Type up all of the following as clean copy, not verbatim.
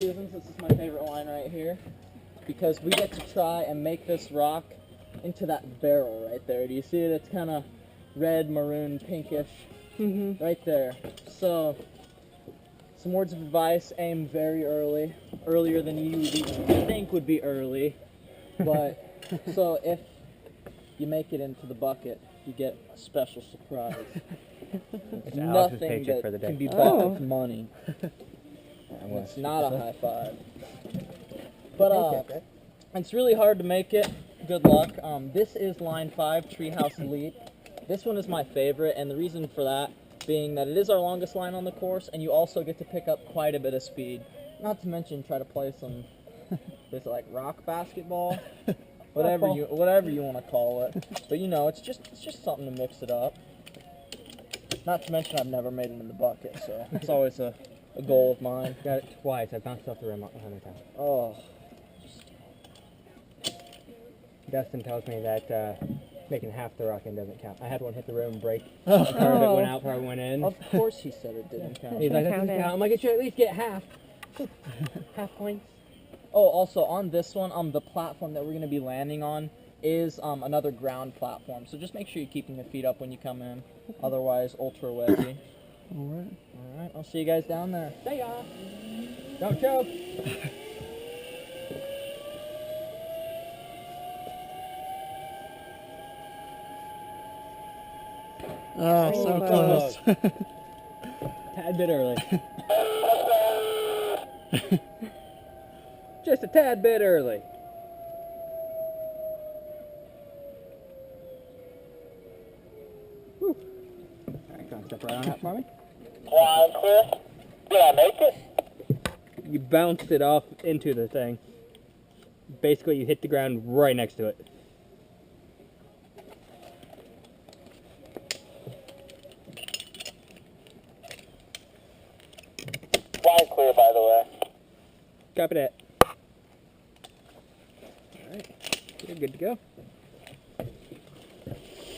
This is my favorite line right here because we get to try and make this rock into that barrel right there. Do you see it? It's kind of red, maroon, pinkish right there. So some words of advice: aim very early, earlier than you would even think would be early. But so if you make it into the bucket, you get a special surprise. It's nothing that can be bought with money. It's not a high five. But it's really hard to make it. Good luck. This is line 5, Treehouse Elite. This one is my favorite, and the reason for that being that it is our longest line on the course, and you also get to pick up quite a bit of speed. Not to mention try to play some this like rock basketball, whatever you want to call it. But you know, it's just something to mix it up. Not to mention I've never made it in the bucket, so it's always a goal of mine. Got it twice. I bounced off the rim 100 times. Oh. Dustin tells me that making half the rock in doesn't count. I had one hit the rim and break. Part of it went out, part of it went in. Of course he said it didn't count. He's like, that doesn't count. I'm like, it should at least get half. Half points. Oh, also on this one, the platform that we're going to be landing on is another ground platform. So just make sure you're keeping your feet up when you come in. Otherwise, ultra wedgy. Alright, I'll see you guys down there. See ya! Don't choke! Oh, so close. Tad bit early. Just a tad bit early. Whew. Alright, come on, step right on that for me. Line clear. Did I make it? You bounced it off into the thing. Basically, you hit the ground right next to it. Line clear, by the way. Copy that. Alright, you're good to go.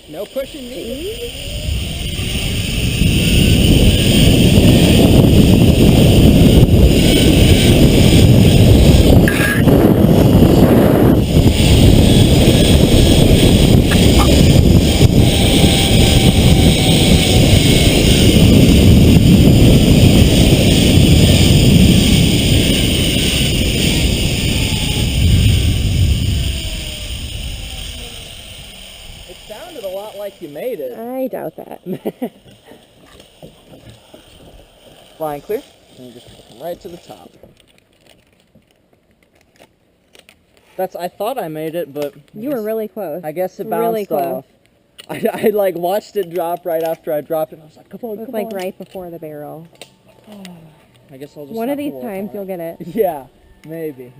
No pushing me. It sounded a lot like you made it. I doubt that. Flying clear. And you just come right to the top. I thought I made it, but You were really close. I guess it bounced really close. off. I like watched it drop right after I dropped it, and I was like, come on, Looked come like on. right before the barrel. I guess I'll just One have of to these work times on you'll get it. Yeah, maybe.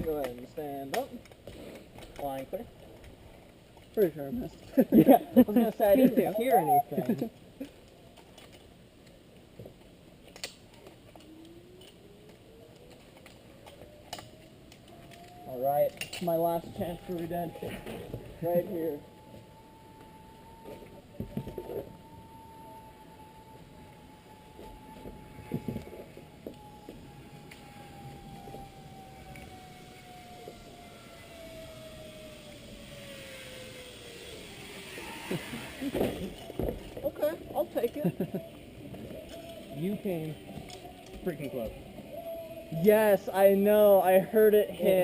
Go ahead and stand up. Flying clear. Pretty sure I missed. Yeah, I was gonna say I didn't hear anything. Alright, my last chance for redemption. Right here. Okay, I'll take it. You came freaking close. Yes, I know. I heard it hit.